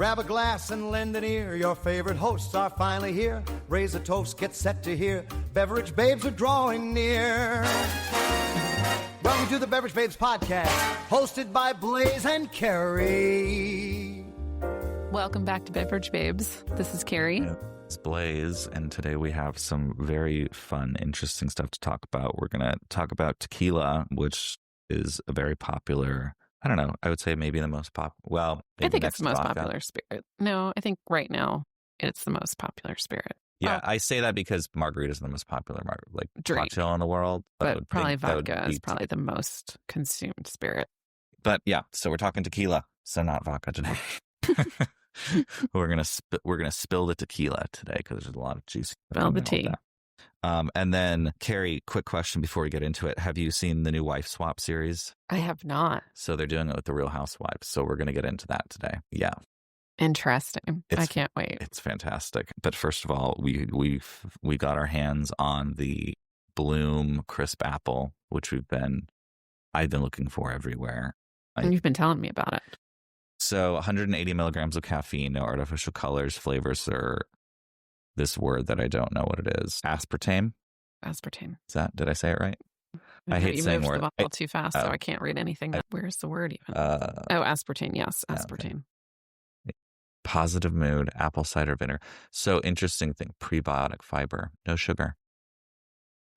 Grab a glass and lend an ear. Your favorite hosts are finally here. Raise a toast, get set to hear. Beverage babes are drawing near. Welcome to the Beverage Babes podcast, hosted by Blaze and Carrie. Welcome back to Beverage Babes. This is Carrie. It's Blaze, and today we have some very fun, interesting stuff to talk about. We're going to talk about tequila, which is a very popular, I don't know, I would say maybe the most popular. Well, I think it's the most popular spirit. No, I think right now it's the most popular spirit. Yeah, I say that because margarita is the most popular drink cocktail in the world. But probably vodka is probably the most consumed spirit. But yeah, so we're talking tequila, so not vodka today. We're gonna spill the tequila today because there's a lot of juice. Spill the tea. And then, Carrie, quick question before we get into it. Have you seen the new Wife Swap series? I have not. So they're doing it with the Real Housewives. So we're going to get into that today. Yeah. Interesting. I can't wait. It's fantastic. But first of all, we got our hands on the Bloom crisp apple, which I've been looking for everywhere. And you've been telling me about it. So 180 milligrams of caffeine, no artificial colors, flavors, or this word that I don't know what it is. Aspartame? Aspartame. Did I say it right? I hate saying words. You moved the bottle too fast, so I can't read anything. Where's the word even? Aspartame. Yes, aspartame. Okay. Positive mood, apple cider vinegar. So interesting thing, prebiotic fiber, no sugar.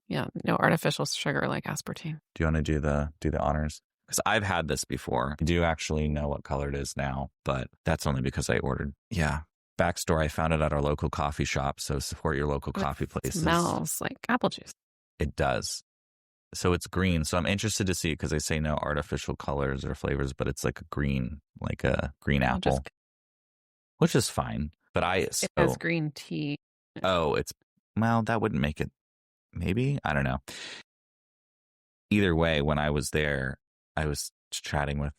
Yeah, no artificial sugar like aspartame. Do you want to do the honors? Because I've had this before. I do actually know what color it is now, but that's only because I ordered. Yeah. Backstory, I found it at our local coffee shop, so support your local coffee places. It smells like apple juice. It does. So it's green. So I'm interested to see it because they say no artificial colors or flavors, but it's like a green apple, which is fine. But it has green tea. That wouldn't make it. Maybe, I don't know. Either way, when I was there, I was chatting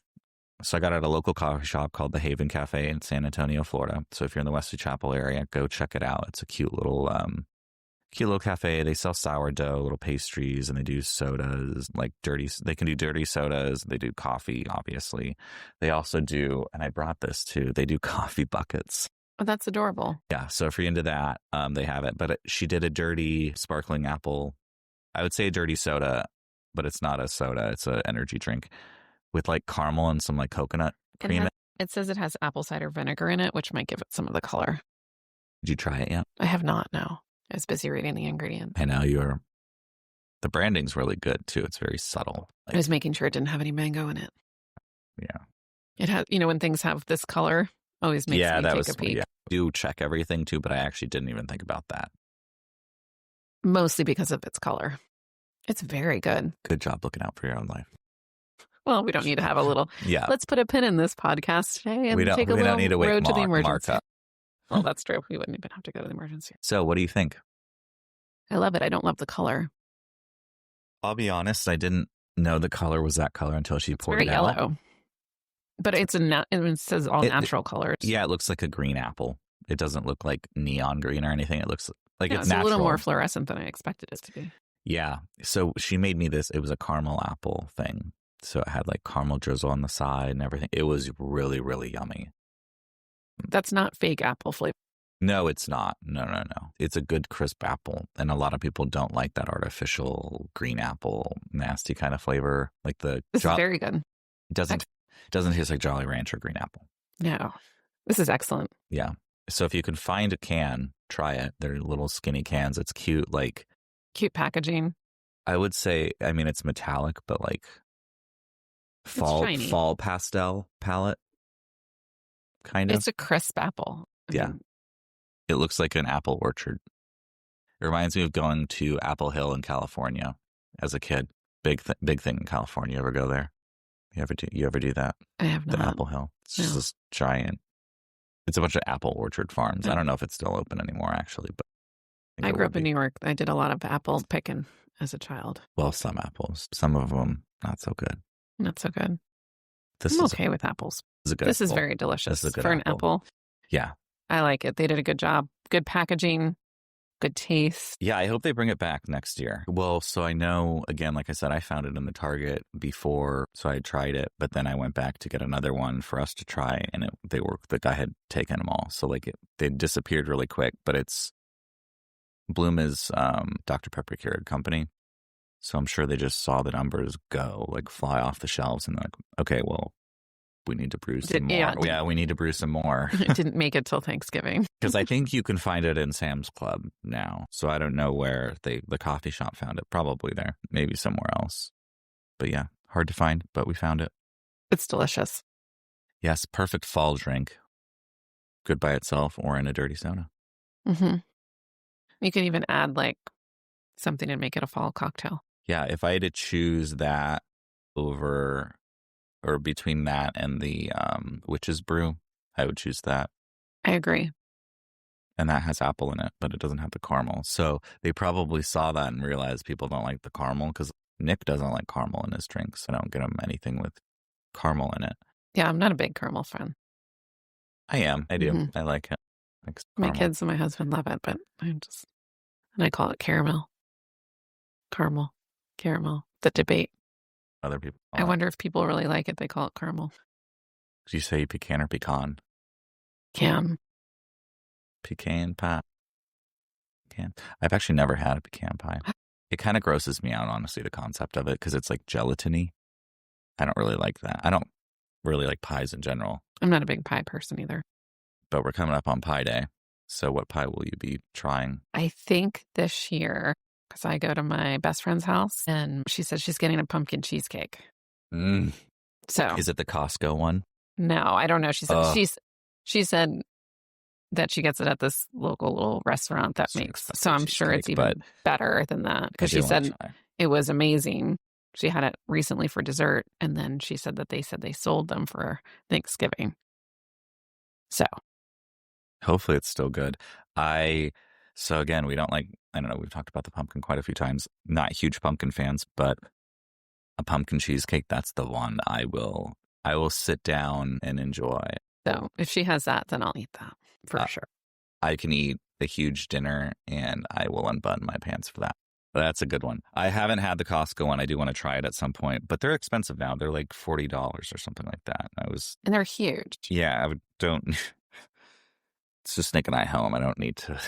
so I got at a local coffee shop called the Haven Cafe in San Antonio, Florida. So if you're in the Wesley Chapel area, go check it out. It's a cute little cafe. They sell sourdough, little pastries, and they do sodas, they can do dirty sodas. They do coffee, obviously. They also do, and I brought this too, they do coffee buckets. Oh, that's adorable. Yeah. So if you're into that, they have it. But she did a dirty sparkling apple. I would say a dirty soda, but it's not a soda. It's an energy drink with caramel and some coconut cream. It says it has apple cider vinegar in it, which might give it some of the color. Did you try it yet? I have not, no. I was busy reading the ingredients. I know the branding's really good too. It's very subtle. I was making sure it didn't have any mango in it. Yeah. It has, when things have this color, always makes me take a peek. Yeah. I do check everything too, but I actually didn't even think about that. Mostly because of its color. It's very good. Good job looking out for your own life. Well, we don't need to have a little. Yeah. Let's put a pin in this podcast today and take a little road to the emergency. Well, that's true. We wouldn't even have to go to the emergency. So what do you think? I love it. I don't love the color. I'll be honest. I didn't know the color was that color until she poured it out. Very yellow. But it says all natural colors. Yeah, it looks like a green apple. It doesn't look like neon green or anything. It looks like it's natural. A little more fluorescent than I expected it to be. Yeah. So she made me this. It was a caramel apple thing. So it had caramel drizzle on the side and everything. It was really, really yummy. That's not fake apple flavor. No, it's not. No. It's a good crisp apple. And a lot of people don't like that artificial green apple, nasty kind of flavor. This is very good. It doesn't taste like Jolly Rancher green apple. No. This is excellent. Yeah. So if you can find a can, try it. They're little skinny cans. It's cute. Cute packaging. I would say, it's metallic, but fall pastel palette. Kind of. It's a crisp apple. Yeah. It looks like an apple orchard. It reminds me of going to Apple Hill in California as a kid. Big thing in California. You ever go there? You ever do that? I have not. The Apple Hill. It's just this giant. It's a bunch of apple orchard farms. I don't know if it's still open anymore, actually. But I grew up in New York. I did a lot of apple picking as a child. Well, some apples. Some of them not so good. Not so good. I'm okay with apples. This is very delicious for an apple. Yeah. I like it. They did a good job. Good packaging. good taste. Yeah, I hope they bring it back next year. Well, so I know, again, like I said, I found it in the Target before, so I tried it, but then I went back to get another one for us to try, and the guy had taken them all. So like they disappeared really quick, but Bloom is Dr. Pepper Keurig company. So I'm sure they just saw the numbers fly off the shelves, and they're like, okay, well, we need to brew some more. Yeah, we need to brew some more. It didn't make it till Thanksgiving. Because I think you can find it in Sam's Club now. So I don't know where the coffee shop found it. Probably there. Maybe somewhere else. But yeah, hard to find, but we found it. It's delicious. Yes, perfect fall drink. Good by itself or in a dirty soda. Mm-hmm. You can even add something and make it a fall cocktail. Yeah, if I had to choose that over or between that and the Witch's Brew, I would choose that. I agree. And that has apple in it, but it doesn't have the caramel. So they probably saw that and realized people don't like the caramel because Nick doesn't like caramel in his drinks. I don't get him anything with caramel in it. Yeah, I'm not a big caramel fan. I am. I do. Mm-hmm. I like it. My kids and my husband love it, but I call it caramel. Caramel. The debate. Other people. I wonder if people really like it. They call it caramel. Do you say pecan or pecan? Pecan pie. Pecan. I've actually never had a pecan pie. It kind of grosses me out, honestly, the concept of it, because it's like gelatiny. I don't really like that. I don't really like pies in general. I'm not a big pie person either. But we're coming up on Pie Day. So what pie will you be trying? I think this year, because I go to my best friend's house, and she said she's getting a pumpkin cheesecake. So is it the Costco one? No, I don't know. She said that she gets it at this local little restaurant that makes. So I'm sure it's even better than that, because she said it was amazing. She had it recently for dessert, and then she said that they sold them for Thanksgiving. So hopefully it's still good. So again, we don't I don't know, we've talked about the pumpkin quite a few times. Not huge pumpkin fans, but a pumpkin cheesecake, that's the one I will sit down and enjoy. So if she has that, then I'll eat that for sure. I can eat a huge dinner and I will unbutton my pants for that. That's a good one. I haven't had the Costco one. I do want to try it at some point, but they're expensive now. They're like $40 or something like that. And they're huge. Yeah, it's just Nick and I home. I don't need to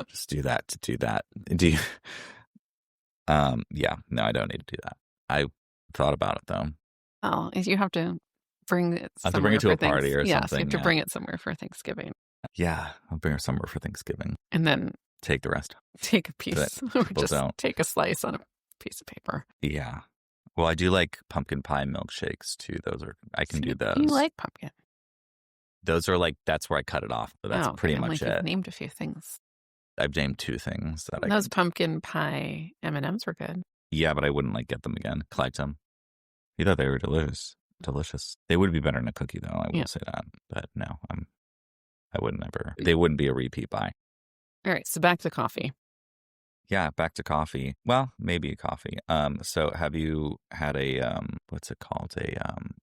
just do that to do that. Do you? Yeah, no, I don't need to do that. I thought about it though. Oh, you have to bring it. I have to bring it to a party or something. Yes, you have to bring it somewhere for Thanksgiving. Yeah, I'll bring it somewhere for Thanksgiving. And then take the rest. Take a piece, or just take a slice on a piece of paper. Yeah. Well, I do like pumpkin pie milkshakes too. I can do those. You like pumpkin? Those are that's where I cut it off. But that's pretty much it. You've named a few things. I've named 2 things that those pumpkin pie M&Ms were good. Yeah, but I wouldn't get them again. Collect them. You thought they were delicious. They would be better in a cookie though. I will say that. But no, I would never. They wouldn't be a repeat buy. All right, so back to coffee. Yeah, back to coffee. Well, maybe coffee. So have you had what's it called?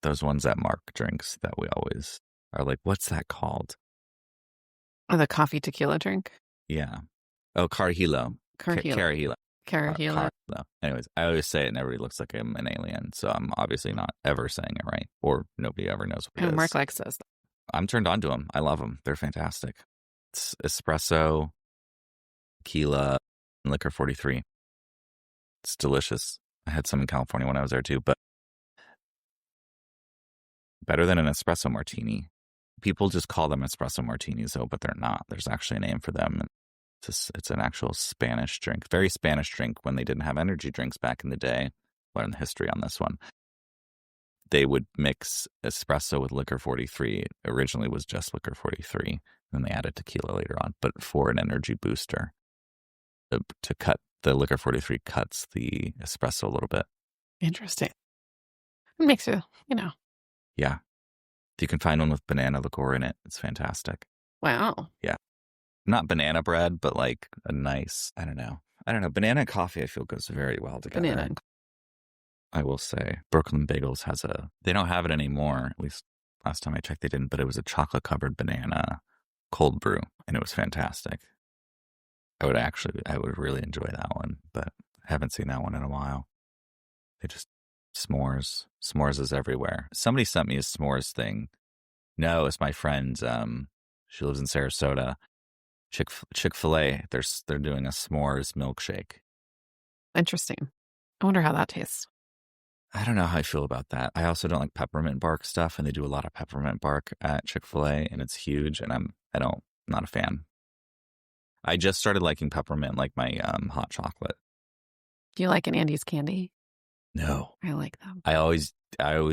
Those ones that Mark drinks that we always are like, what's that called? Oh, the coffee tequila drink? Yeah. Oh, Carajillo. Carajillo. Anyways, I always say it and everybody looks like I'm an alien, so I'm obviously not ever saying it right, or nobody ever knows what it is. Mark likes those. I'm turned on to them. I love them. They're fantastic. It's espresso, tequila, and liquor 43. It's delicious. I had some in California when I was there too, but better than an espresso martini. People just call them espresso martinis though, but they're not. There's actually a name for them. It's an actual Spanish drink, very Spanish drink when they didn't have energy drinks back in the day. Learn the history on this one. They would mix espresso with liquor 43. It originally was just liquor 43. Then they added tequila later on, but for an energy booster. To cut the liquor 43 cuts the espresso a little bit. Interesting. It makes you, Yeah. You can find one with banana liqueur in it. It's fantastic. Wow. Yeah. Not banana bread, but a nice, I don't know. Banana and coffee I feel goes very well together. Banana. I will say Brooklyn Bagels they don't have it anymore. At least last time I checked they didn't, but it was a chocolate covered banana cold brew and it was fantastic. I would really enjoy that one, but I haven't seen that one in a while. They just, s'mores. S'mores is everywhere. Somebody sent me a s'mores thing. No, it's my friend. She lives in Sarasota. Chick-fil-A. They're doing a s'mores milkshake. Interesting. I wonder how that tastes. I don't know how I feel about that. I also don't like peppermint bark stuff, and they do a lot of peppermint bark at Chick-fil-A, and it's huge, and I'm not a fan. I just started liking peppermint, like my hot chocolate. Do you like an Andy's candy? No. I like them. I always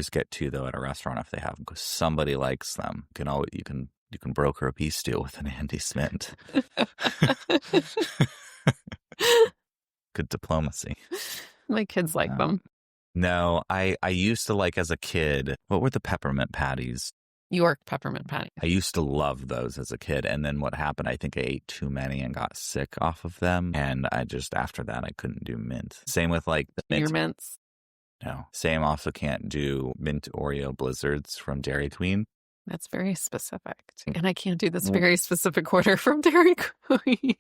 get two though at a restaurant if they have them because somebody likes them. You can broker a peace deal with an Andy's mint. Good diplomacy. My kids like them. No, I used to like as a kid. What were the peppermint patties? York peppermint patties. I used to love those as a kid. And then what happened, I think I ate too many and got sick off of them. And after that, I couldn't do mint. Same with like the mint. Your mints? No. Same, also can't do mint Oreo blizzards from Dairy Queen. That's very specific. And I can't do this very specific order from Dairy Queen.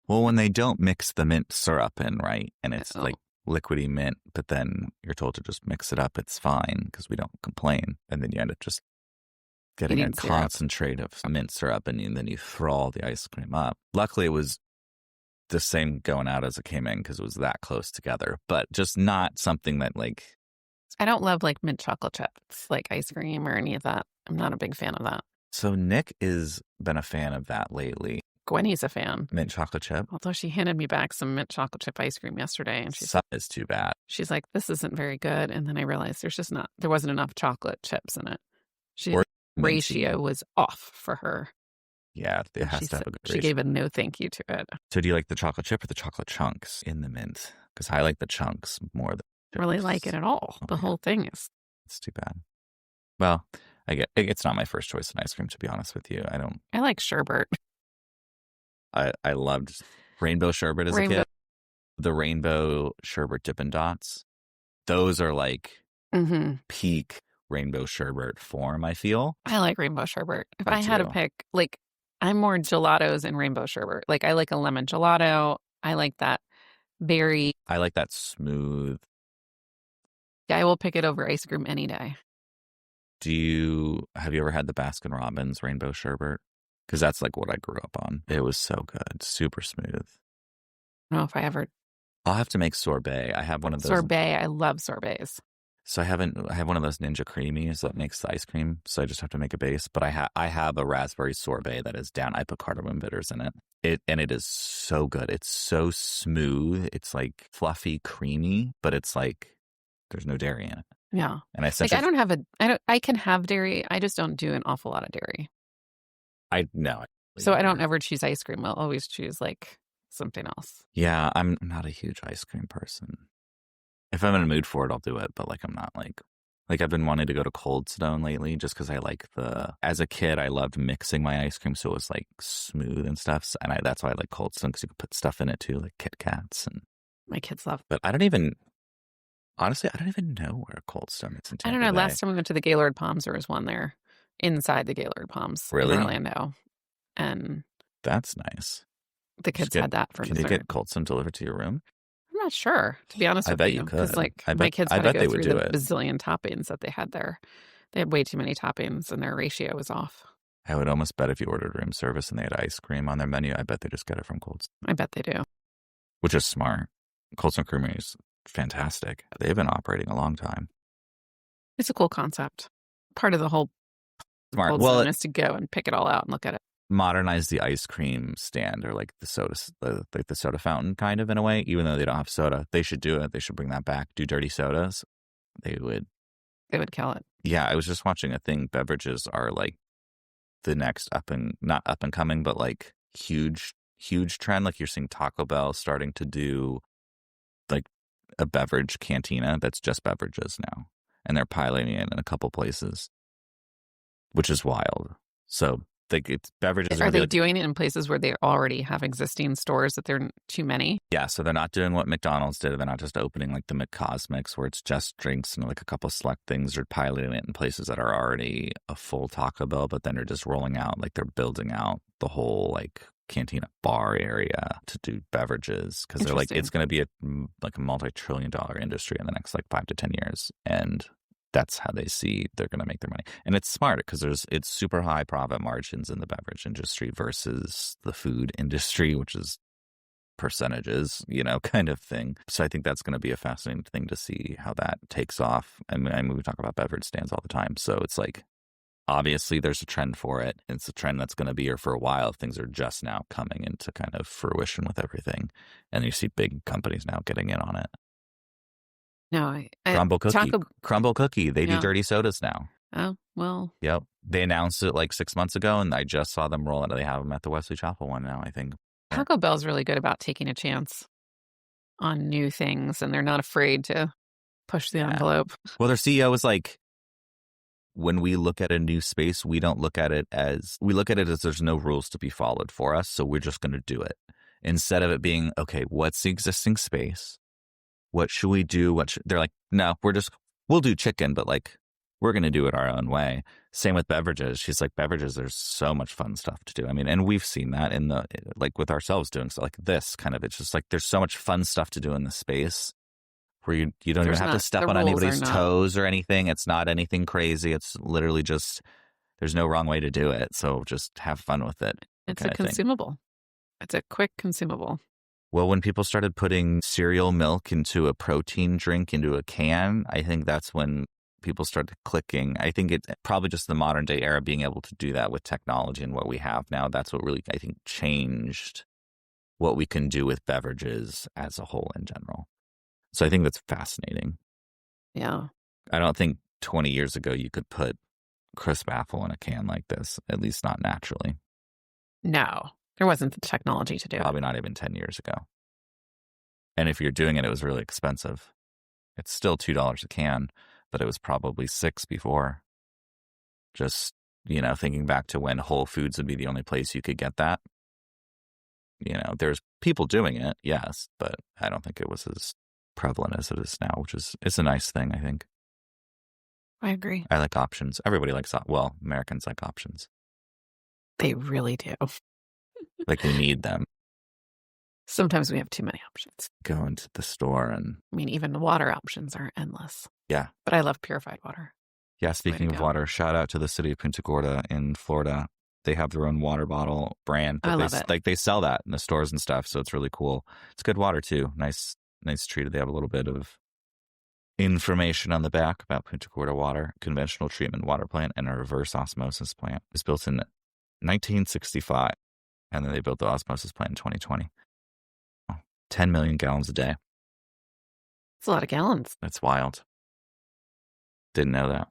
Well, when they don't mix the mint syrup in, right? And it's like liquidy mint, but then you're told to just mix it up. It's fine because we don't complain. And then you end up just getting a concentrate of mint syrup, and then you throw all the ice cream up. Luckily, it was the same going out as it came in because it was that close together, but just not something that like... I don't love like mint chocolate chips, like ice cream or any of that. I'm not a big fan of that. So Nick has been a fan of that lately. Gwenny's a fan. Mint chocolate chip? Although she handed me back some mint chocolate chip ice cream yesterday. And Some is too bad. She's like, this isn't very good. And then I realized there wasn't enough chocolate chips in it. Ratio was off for her. Yeah, it has to have a good ratio. She gave a no thank you to it. So do you like the chocolate chip or the chocolate chunks in the mint? Because I like the chunks more than chips. Really like it at all. The whole thing is. It's too bad. Well, it's not my first choice in ice cream, to be honest with you. I like sherbet. I loved rainbow sherbet as a kid. The rainbow sherbet Dippin' Dots. Those are like peak rainbow sherbet form, I feel. I like rainbow sherbet. If I had to pick, like, I'm more gelatos and rainbow sherbet. Like, I like a lemon gelato. I like that berry. I like that smooth. Yeah, I will pick it over ice cream any day. Have you ever had the Baskin Robbins rainbow sherbet? Because that's like what I grew up on. It was so good. Super smooth. I don't know if I ever... I'll have to make sorbet. I have one of those. Sorbet. I love sorbets. So I have one of those Ninja Creamies that makes the ice cream. So I just have to make a base. But I have a raspberry sorbet that is down. I put cardamom bitters in it. It is so good. It's so smooth. It's like fluffy, creamy, but it's like there's no dairy in it. Yeah. And I can have dairy. I just don't do an awful lot of dairy. So I don't ever choose ice cream. I'll always choose like something else. Yeah, I'm not a huge ice cream person. If I'm in a mood for it, I'll do it. But like, I'm not like I've been wanting to go to Cold Stone lately just because I like as a kid, I loved mixing my ice cream. So it was like smooth and stuff. And that's why I like Cold Stone because you can put stuff in it too, like Kit Kats. And my kids love. But honestly, I don't even know where Cold Stone is in Tampa I don't know. Bay. Last time we went to the Gaylord Palms, there was one there inside the Gaylord Palms in Orlando. And that's nice. The kids had that for dessert. Can you get Cold Stone delivered to your room? I'm not sure, to be honest with you. I bet you could. Like, my kids had to go through the bazillion toppings that they had there. They had way too many toppings, and their ratio was off. I would almost bet if you ordered room service and they had ice cream on their menu, I bet they just get it from Cold Stone. I bet they do. Which is smart. Cold Stone Creamery is fantastic. They've been operating a long time. It's a cool concept. Part of the whole Cold Stone is to go and pick it all out and look at it. Modernize the ice cream stand or like the soda fountain kind of in a way, even though they don't have soda. They should do it. They should bring that back. Do dirty sodas. They would kill it. Yeah, I was just watching a thing. Beverages are like the next not up and coming, but like huge trend. Like you're seeing Taco Bell starting to do like a beverage cantina that's just beverages now. And they're piloting it in a couple places, which is wild. So it's beverages. Are they doing it in places where they already have existing stores that they're too many? Yeah, so they're not doing what McDonald's did. They're not just opening like the McCosmics where it's just drinks and like a couple select things. They're piloting it in places that are already a full Taco Bell, but then they're just rolling out, like they're building out the whole like cantina bar area to do beverages because they're like, it's going to be a multi-trillion-dollar industry in the next like 5 to 10 years. And that's how they see they're going to make their money. And it's smart because it's super high profit margins in the beverage industry versus the food industry, which is percentages, kind of thing. So I think that's going to be a fascinating thing to see how that takes off. I mean, we talk about beverage stands all the time. So it's like, obviously there's a trend for it. It's a trend that's going to be here for a while. Things are just now coming into kind of fruition with everything. And you see big companies now getting in on it. No, Crumble Cookie. They do dirty sodas now. Oh, well. Yep. They announced it like 6 months ago, and I just saw them roll it. They have them at the Wesley Chapel one now, I think. Taco Bell's really good about taking a chance on new things, and they're not afraid to push the envelope. Well, their CEO was like, when we look at a new space, we look at it as there's no rules to be followed for us, so we're just going to do it. Instead of it being, okay, what's the existing space? What should we do? They're like, no, we'll do chicken, but like, we're going to do it our own way. Same with beverages. She's like, beverages, there's so much fun stuff to do. I mean, and we've seen that with ourselves doing stuff like this kind of, it's just like, there's so much fun stuff to do in the space where you don't even have to step on anybody's toes or anything. It's not anything crazy. It's literally just, there's no wrong way to do it. So just have fun with it. It's a consumable. It's a quick consumable. Well, when people started putting cereal milk into a protein drink into a can, I think that's when people started clicking. I think it's probably just the modern day era being able to do that with technology and what we have now. That's what really, I think, changed what we can do with beverages as a whole in general. So I think that's fascinating. Yeah. I don't think 20 years ago you could put crisp apple in a can like this, at least not naturally. No. There wasn't the technology to do it. Probably not even 10 years ago. And if you're doing it, it was really expensive. It's still $2 a can, but it was probably $6 before. Just, thinking back to when Whole Foods would be the only place you could get that. There's people doing it, yes, but I don't think it was as prevalent as it is now, it's a nice thing, I think. I agree. I like options. Everybody likes, Americans like options. They really do. Like we need them. Sometimes we have too many options. Go into the store and... I mean, even the water options are endless. Yeah. But I love purified water. Yeah, speaking of water, shout out to the city of Punta Gorda in Florida. They have their own water bottle brand. But I love it. They sell that in the stores and stuff, so it's really cool. It's good water, too. Nice treated. They have a little bit of information on the back about Punta Gorda water, conventional treatment water plant, and a reverse osmosis plant. It was built in 1965, and then they built the osmosis plant in 2020. 10 million gallons a day. It's a lot of gallons. That's wild. Didn't know that.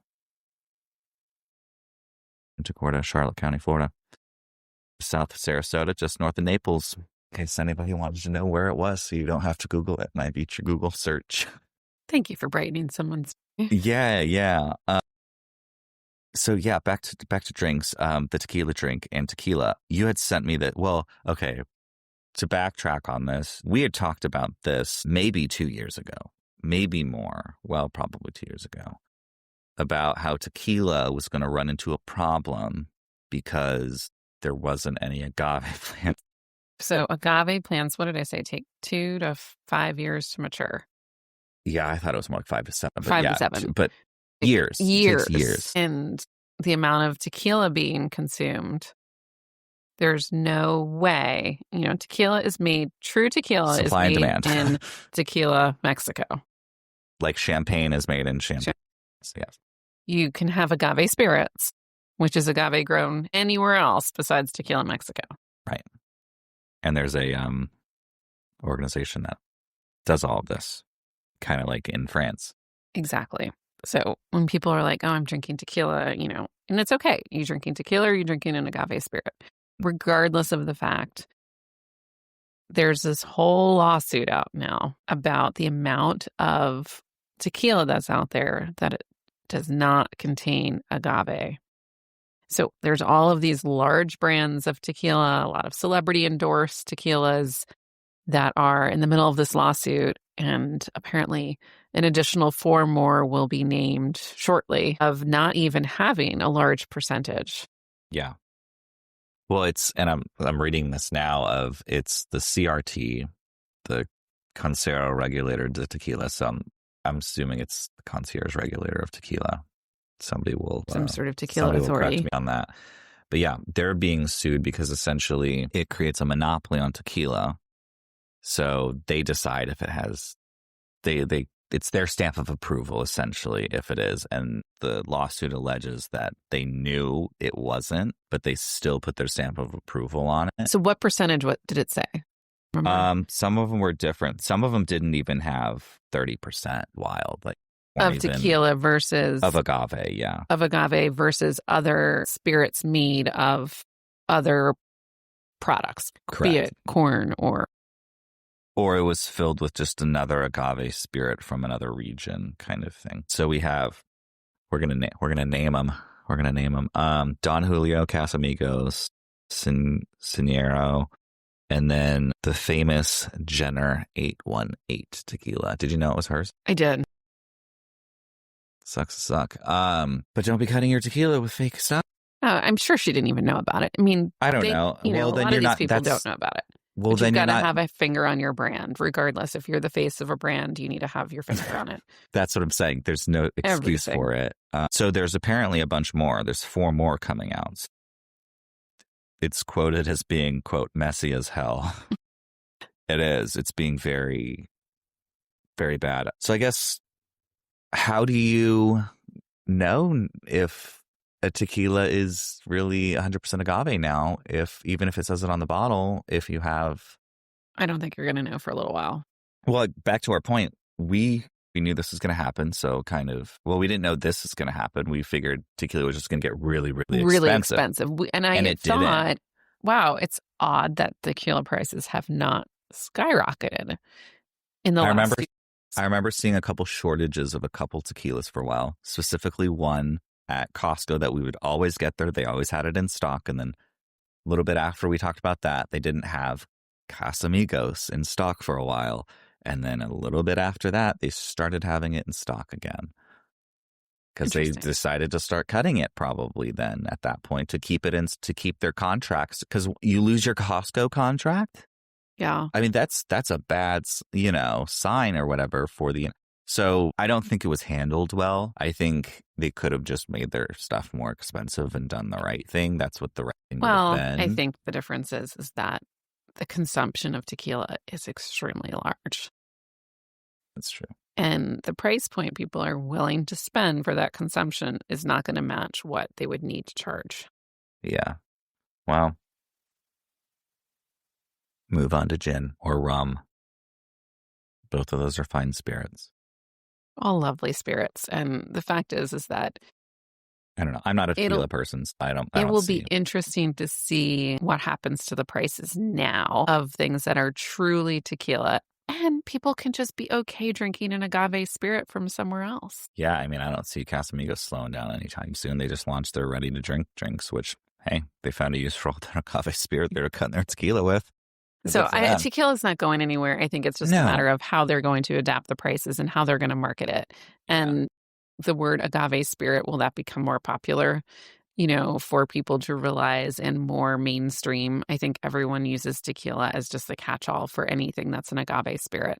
Punta Gorda, Charlotte County, Florida. South of Sarasota, just north of Naples. In case anybody wanted to know where it was, so you don't have to Google it. And I beat your Google search. Thank you for brightening someone's... Yeah. So yeah, back to drinks. The tequila drink and tequila. You had sent me that. Well, okay. To backtrack on this, we had talked about this maybe 2 years ago, maybe more. Well, probably 2 years ago, about how tequila was going to run into a problem because there wasn't any agave plants. So agave plants, what did I say? Take 2 to 5 years to mature. Yeah, I thought it was more like 5 to 7. But 5 to 7. But years. Years. It takes years. And the amount of tequila being consumed, there's no way. Tequila is made, true tequila Supply is and made in Tequila, Mexico. Like champagne is made in champagne. Yes. You can have agave spirits, which is agave grown anywhere else besides Tequila, Mexico. Right. And there's a organization that does all of this, kind of like in France. Exactly. So when people are like, oh, I'm drinking tequila, and it's okay. You're drinking tequila or you're drinking an agave spirit. Regardless of the fact, there's this whole lawsuit out now about the amount of tequila that's out there that it does not contain agave. So there's all of these large brands of tequila, a lot of celebrity endorsed tequilas that are in the middle of this lawsuit. And apparently an additional 4 more will be named shortly of not even having a large percentage. Yeah. Well, and I'm reading this now it's the CRT, the Consejo Regulator de Tequila. So I'm assuming it's the Concierge Regulator of Tequila. Somebody will some sort of tequila somebody authority. will correct me on that. But yeah, they're being sued because essentially it creates a monopoly on tequila. So they decide if it has it's their stamp of approval, essentially, if it is. And the lawsuit alleges that they knew it wasn't, but they still put their stamp of approval on it. So what percentage, what did it say? Remember? Some of them were different. Some of them didn't even have 30% wild, like of tequila versus of agave, yeah. Of agave versus other spirits made of other products, correct. Be it corn or it was filled with just another agave spirit from another region, kind of thing. So we're gonna name them. Don Julio, Casamigos, Ciñero, and then the famous Jenner 818 tequila. Did you know it was hers? I did. Sucks to suck. But don't be cutting your tequila with fake stuff. I'm sure she didn't even know about it. I mean, I don't know. You know, then a lot of these people don't know about it. Well, but then you've got to have a finger on your brand, regardless. If you're the face of a brand, you need to have your finger on it. That's what I'm saying. There's no excuse for it. So there's apparently a bunch more. There's 4 more coming out. It's quoted as being, quote, messy as hell. It is. It's being very, very bad. So I guess, how do you know if a tequila is really 100% agave now, even if it says it on the bottle, if you have... I don't think you're going to know for a little while. Well, back to our point, we knew this was going to happen, so we didn't know this is going to happen. We figured tequila was just going to get really, really expensive. And I thought, wow, it's odd that tequila prices have not skyrocketed in the last few years. I remember seeing a couple shortages of a couple tequilas for a while, specifically one at Costco that we would always get there. They always had it in stock. And then a little bit after we talked about that, they didn't have Casamigos in stock for a while. And then a little bit after that, they started having it in stock again. Because they decided to start cutting it probably then at that point to keep their contracts. Because you lose your Costco contract. Yeah. I mean, that's a bad, sign or whatever for the... So I don't think it was handled well. I think they could have just made their stuff more expensive and done the right thing. That's what the right thing would have been. I think the difference is that the consumption of tequila is extremely large. That's true. And the price point people are willing to spend for that consumption is not going to match what they would need to charge. Yeah. Well, move on to gin or rum. Both of those are fine spirits. All lovely spirits. And the fact is that I don't know. I'm not a tequila person. It will be interesting to see what happens to the prices now of things that are truly tequila. And people can just be okay drinking an agave spirit from somewhere else. Yeah, I mean, I don't see Casamigos slowing down anytime soon. They just launched their ready-to-drink drinks, which, hey, they found a use for all that agave spirit they're cutting their tequila with. So tequila's not going anywhere. I think it's just a matter of how they're going to adapt the prices and how they're going to market it. And the word agave spirit, will that become more popular, for people to realize and more mainstream? I think everyone uses tequila as just the catch-all for anything that's an agave spirit.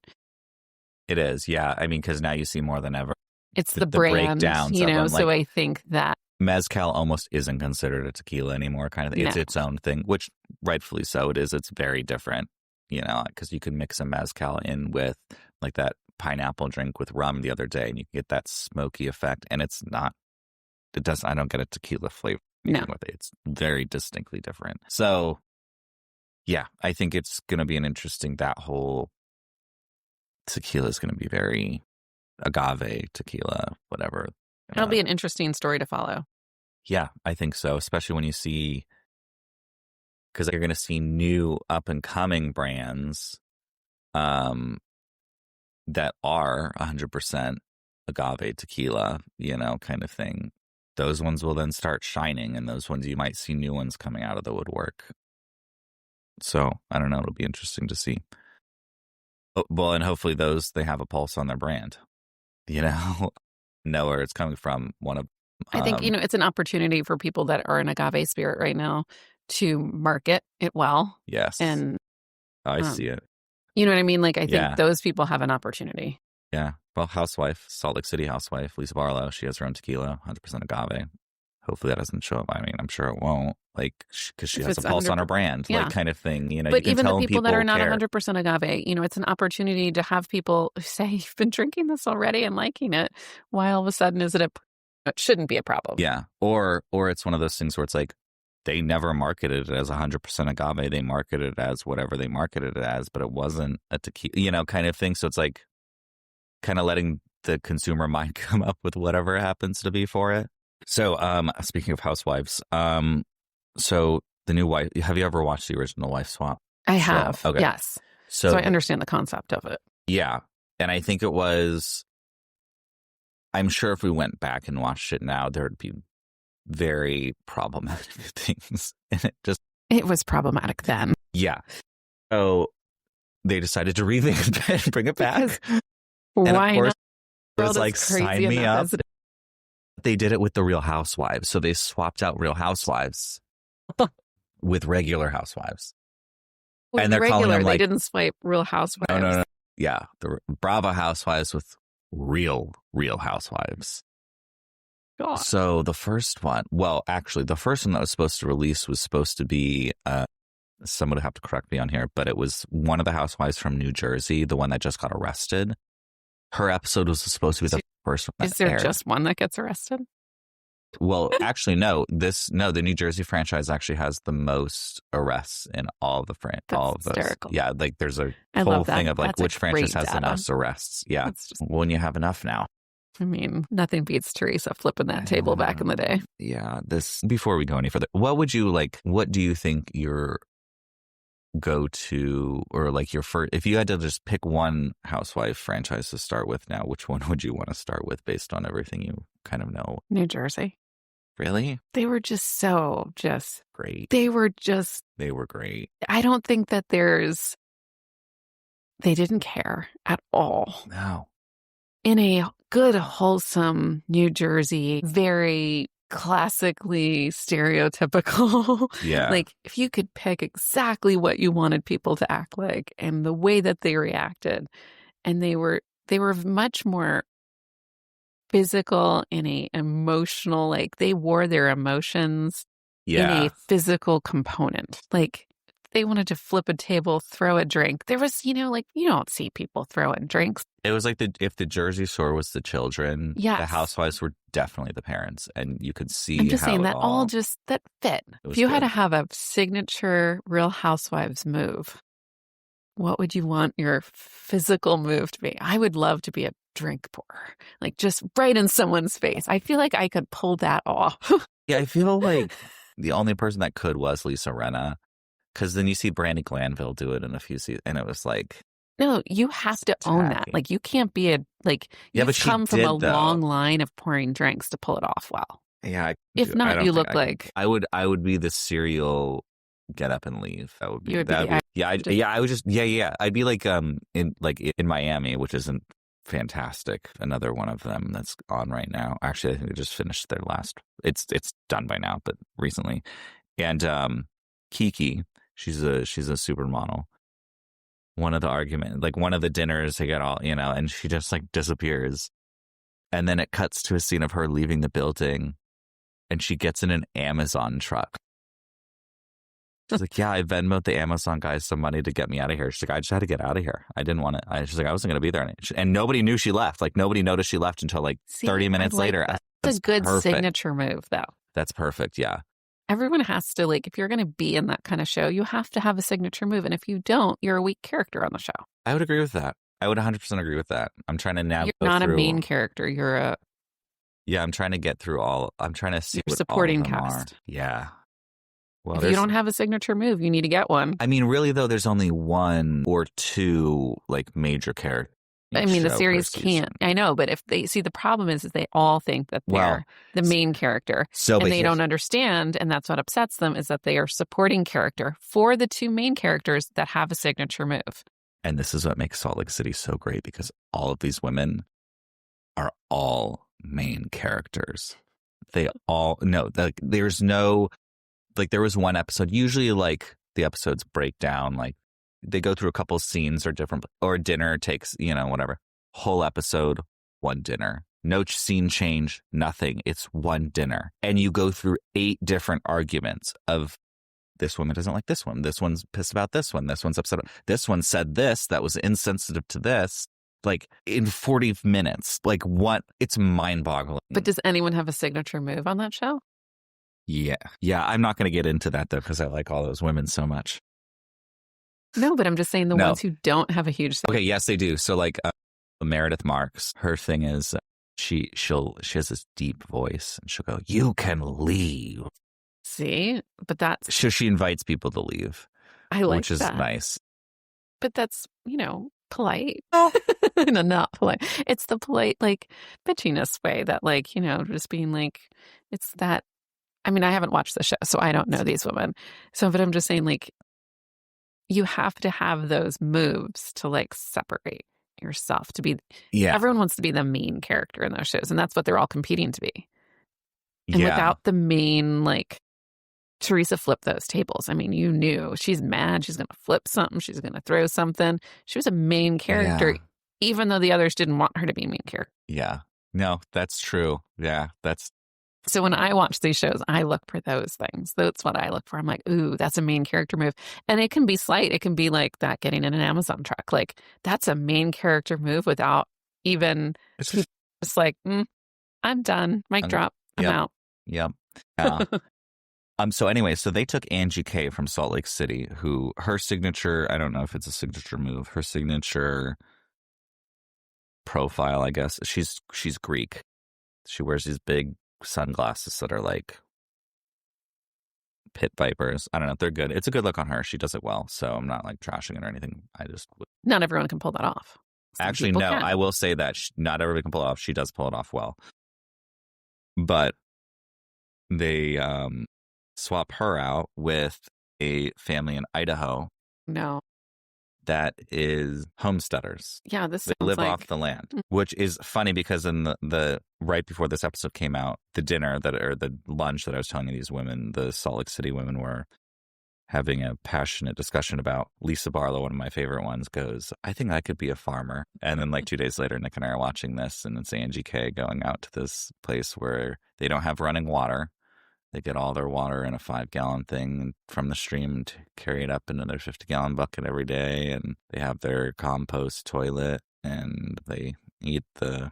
It is, yeah. I mean, because now you see more than ever. It's the brand, breakdowns so I think that mezcal almost isn't considered a tequila anymore, kind of thing. It's its own thing, which rightfully so it is. It's very different, because you can mix a mezcal in with like that pineapple drink with rum the other day and you get that smoky effect. And I don't get a tequila flavor with it. It's very distinctly different. So yeah, I think it's going to be that whole tequila is going to be very agave tequila, whatever. It'll be an interesting story to follow. Yeah, I think so, especially when you see, because you're going to see new up-and-coming brands that are 100% agave tequila, kind of thing. Those ones will then start shining, and those ones you might see new ones coming out of the woodwork. So, I don't know, it'll be interesting to see. Well, and hopefully they have a pulse on their brand, know where it's coming from. I think, it's an opportunity for people that are an agave spirit right now to market it well. Yes. And I see it. You know what I mean? Like, I think those people have an opportunity. Yeah. Well, housewife, Salt Lake City housewife, Lisa Barlow, she has her own tequila, 100% agave. Hopefully that doesn't show up. I mean, I'm sure it won't, like, because she has a pulse on her brand, like, kind of thing. You know, but you can even tell the people that are not care. 100% agave, you know, it's an opportunity to have people say, you've been drinking this already and liking it. Why all of a sudden is it it shouldn't be a problem. Yeah. Or it's one of those things where it's like, they never marketed it as 100% agave. They marketed it as whatever they marketed it as, but it wasn't a tequila, you know, kind of thing. So it's like kind of letting the consumer mind come up with whatever it happens to be for it. So, speaking of housewives, so the new wife, have you ever watched the original Wife Swap? I have. Okay. Yes. So I understand the concept of it. Yeah. And I think I'm sure if we went back and watched it now, there would be very problematic things. And it was problematic then. Yeah. So they decided to revamp it and bring it back. And why of course, not? It was like, sign me up. They did it with the Real Housewives. So they swapped out Real Housewives with regular housewives. With and they're calling them like, they didn't swipe Real Housewives. No. Yeah. The Bravo Housewives with real housewives. God. So the first one, well, actually, the first one that was supposed to release was supposed to be, someone would have to correct me on here, but it was one of the housewives from New Jersey, the one that just got arrested. Her episode was supposed to be the first one. Is there just one that gets arrested? Well, actually, no. The New Jersey franchise actually has the most arrests in all of the all of those. Hysterical. Yeah, like there's a whole thing of like which franchise has the most arrests. Yeah, when you have enough now. I mean, nothing beats Teresa flipping that table back in the day. Yeah. Before we go any further, what do you think your go-to, or like your first, if you had to just pick one housewife franchise to start with now, which one would you want to start with based on everything you kind of know? New Jersey. Really? They were just great. They were great. I don't think that they didn't care at all. No. In a good, wholesome New Jersey, very classically stereotypical. Yeah. Like, if you could pick exactly what you wanted people to act like and the way that they reacted, and they were much more physical in a emotional, like they wore their emotions in a physical component. Like, they wanted to flip a table, throw a drink. There was, like, you don't see people throwing drinks. It was like if the Jersey Shore was the children, yes, the housewives were definitely the parents, and you could see. I'm just saying that all that fit. If you had to have a signature Real Housewives move, what would you want your physical move to be? I would love to be a drink pourer, like just right in someone's face. I feel like I could pull that off. Yeah, I feel like the only person that could was Lisa Rinna. Because then you see Brandi Glanville do it in a few seasons, and it was like, no, you have to own that. Like, you can't be you've come from a long line of pouring drinks to pull it off well. Yeah. If not, you look like I would be the serial get up and leave. That would be. I'd be like in Miami, which isn't fantastic. Another one of them that's on right now. Actually, I think they just finished their last. It's done by now, but recently, and Kiki. She's a supermodel. One of the dinners, they get all, and she just like disappears. And then it cuts to a scene of her leaving the building, and she gets in an Amazon truck. She's like, yeah, I Venmoed the Amazon guys some money to get me out of here. She's like, I just had to get out of here. I didn't want to. She's like, I wasn't going to be there. And nobody knew she left. Like, nobody noticed she left until 30 minutes later. That's a good signature move, though. That's perfect. Yeah. Everyone has to, if you're going to be in that kind of show, you have to have a signature move. And if you don't, you're a weak character on the show. I would agree with that. I would 100% agree with that. I'm trying to now You're not a main character. You're a... Yeah, I'm trying to get through I'm trying to see what supporting all of them cast. Are. Yeah. Well, if you don't have a signature move, you need to get one. I mean, really, though, there's only one or two, major characters. I mean, the series can't. I know, but if they see, the problem is they all think that they're the main character, and they don't understand, and that's what upsets them, is that they are supporting character for the two main characters that have a signature move. And this is what makes Salt Lake City so great, because all of these women are all main characters. They all there's no like there was one episode, usually like the episodes break down, like they go through a couple scenes or different, or dinner takes, whatever. Whole episode, one dinner. No scene change, nothing. It's one dinner. And you go through 8 different arguments of this woman doesn't like this one. This one's pissed about this one. This one's upset. This one said this that was insensitive to this. Like in 40 minutes. Like what? It's mind boggling. But does anyone have a signature move on that show? Yeah. Yeah. I'm not going to get into that though, because I like all those women so much. No, but I'm just saying the ones who don't have a huge. Okay. Yes, they do. So like Meredith Marks, her thing is she has this deep voice and she'll go, "You can leave." See, but that's so she invites people to leave. I like which is that. Nice. But that's polite. No, not polite. It's the polite like bitchiness way that like just being like it's that. I mean, I haven't watched the show, so I don't know these women. So, but I'm just saying like you have to have those moves to like separate yourself to be. Yeah. Everyone wants to be the main character in those shows, and that's what they're all competing to be. And without the main like. Teresa flipped those tables. I mean, you knew she's mad. She's going to flip something. She's going to throw something. She was a main character, even though the others didn't want her to be a main character. Yeah. No, that's true. Yeah, So when I watch these shows, I look for those things. That's what I look for. I'm like, ooh, that's a main character move. And it can be slight. It can be like that getting in an Amazon truck. Like, that's a main character move without even just like, I'm done. Mic drop. I'm out. Yep. Yeah. So anyway, so they took Angie K from Salt Lake City, who her signature, I don't know if it's a signature move, her signature profile, I guess, she's Greek. She wears these big sunglasses that are like pit vipers. I don't know. They're good. It's a good look on her. She does it well. So I'm not like trashing it or anything. Not everyone can pull that off. Actually, no, I will say that not everybody can pull it off. She does pull it off well. But they, swap her out with a family in Idaho. No. That is homesteaders. Yeah, they live off the land, which is funny because in the right before this episode came out, the lunch that I was telling you these women, the Salt Lake City women were having a passionate discussion about. Lisa Barlow, one of my favorite ones, goes, "I think I could be a farmer." And then like 2 days later, Nick and I are watching this, and it's Angie K going out to this place where they don't have running water. They get all their water in a 5-gallon thing from the stream and carry it up into their 50-gallon bucket every day. And they have their compost toilet, and they eat the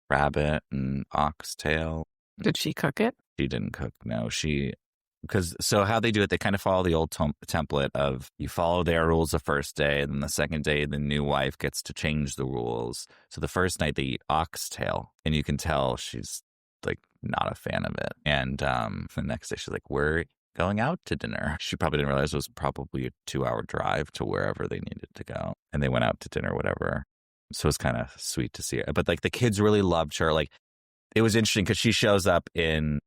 rabbit and oxtail. Did she cook it? She didn't cook. No, so how they do it, they kind of follow the old template of you follow their rules the first day, and then the second day, the new wife gets to change the rules. So the first night they eat oxtail, and you can tell she's like not a fan of it. And the next day she's like, "We're going out to dinner." She probably didn't realize it was probably a 2-hour drive to wherever they needed to go. And they went out to dinner, whatever. So it's kind of sweet to see her. But like the kids really loved her. Like it was interesting because she shows up in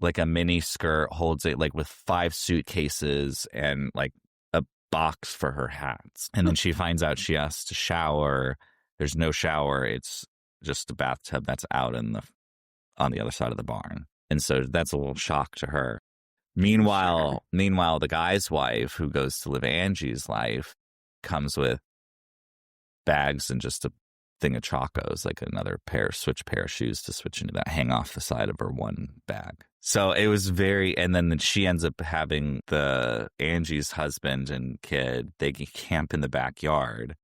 like a mini skirt, holds it like with 5 suitcases and like a box for her hats. And then she finds out she has to shower. There's no shower. It's just a bathtub that's out on the other side of the barn. And so that's a little shock to her. Meanwhile, the guy's wife, who goes to live Angie's life, comes with bags and just a thing of Chacos, like another pair of shoes to switch into that, hang off the side of her one bag. So it was and then she ends up having Angie's husband and kid, they camp in the backyard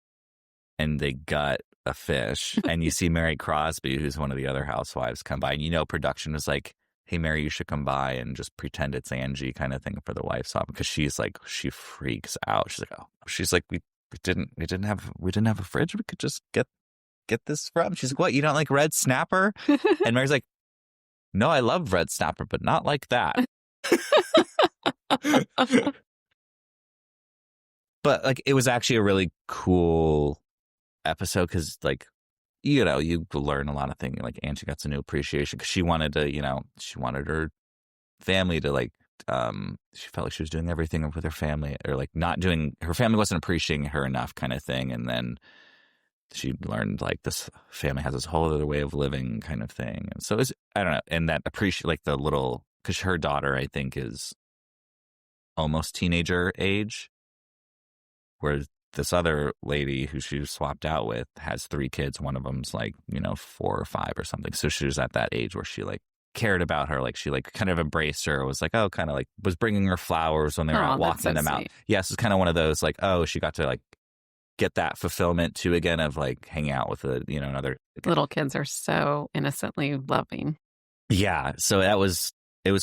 and they gut a fish. And you see Mary Crosby, who's one of the other housewives, come by. And production was like, "Hey, Mary, you should come by and just pretend it's Angie," kind of thing for the wife's swap. Because she's like, she freaks out. She's like, we didn't have a fridge we could just get this from. She's like, "What, you don't like red snapper?" And Mary's like, "No, I love red snapper, but not like that." But like, it was actually a really cool episode because like, you learn a lot of things. Like Angie got some new appreciation because she wanted her family to like, she felt like she was doing everything with her family, or like her family wasn't appreciating her enough, kind of thing. And then she learned like this family has this whole other way of living, kind of thing. And so I don't know. And that appreciate like the little, because her daughter, I think, is almost teenager age, where this other lady who she swapped out with has 3 kids. One of them's like, 4 or 5 or something. So she was at that age where she like cared about her. Like she like kind of embraced her, was like, oh, kind of like was bringing her flowers when they were out walking them out. Yes, it's kind of one of those like, oh, she got to like get that fulfillment too again of like hanging out with another. Little kids are so innocently loving. Yeah. So it was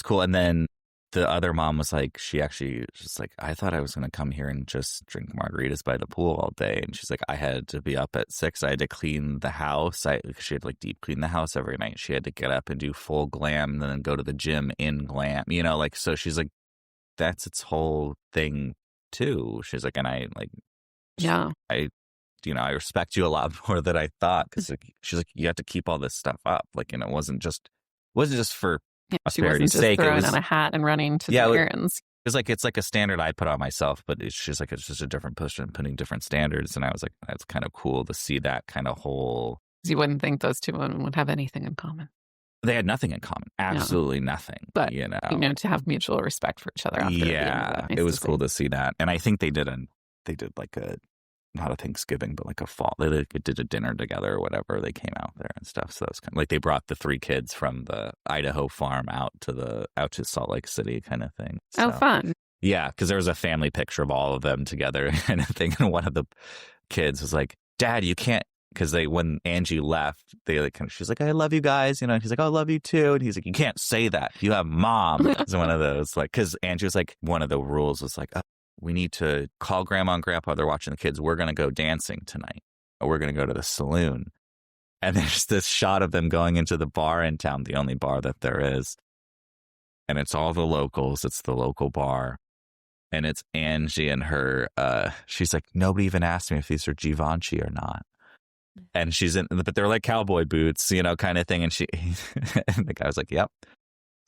cool. And then the other mom was like, she actually was just like, I thought I was going to come here and just drink margaritas by the pool all day. And she's like, I had to be up at 6. I had to clean the house. She had to like deep clean the house every night. She had to get up and do full glam and then go to the gym in glam, like, so she's like, that's its whole thing too. She's like, and I like, yeah, I respect you a lot more than I thought. Cause like, she's like, you have to keep all this stuff up. Like, and it wasn't just for prosperity's sake. She wasn't just throwing on a hat and running to the errands. It's like a standard I put on myself, but it's just a different person putting different standards. And I was like, that's kind of cool to see that kind of whole. You wouldn't think those two women would have anything in common. They had nothing in common. Absolutely nothing. But, to have mutual respect for each other. After it was cool to see that. And I think they did like a, not a Thanksgiving, but like a fall. They did a dinner together or whatever. They came out there and stuff. So that was kind of like they brought the 3 kids from the Idaho farm out to Salt Lake City kind of thing. So, oh, fun. Yeah, because there was a family picture of all of them together kind of thing. And one of the kids was like, Dad, you can't, because when Angie left, they like she's like, I love you guys, and he's like, oh, I love you too. And he's like, you can't say that. You have Mom. It's one of those, like, because Angie was like, one of the rules was like, oh, we need to call Grandma and Grandpa. They're watching the kids. We're going to go dancing tonight. Or we're going to go to the saloon. And there's this shot of them going into the bar in town, the only bar that there is. And it's all the locals. It's the local bar. And it's Angie and her. She's like, nobody even asked me if these are Givenchy or not. And she's in, but they're like cowboy boots, kind of thing. And and the guy was like, yep.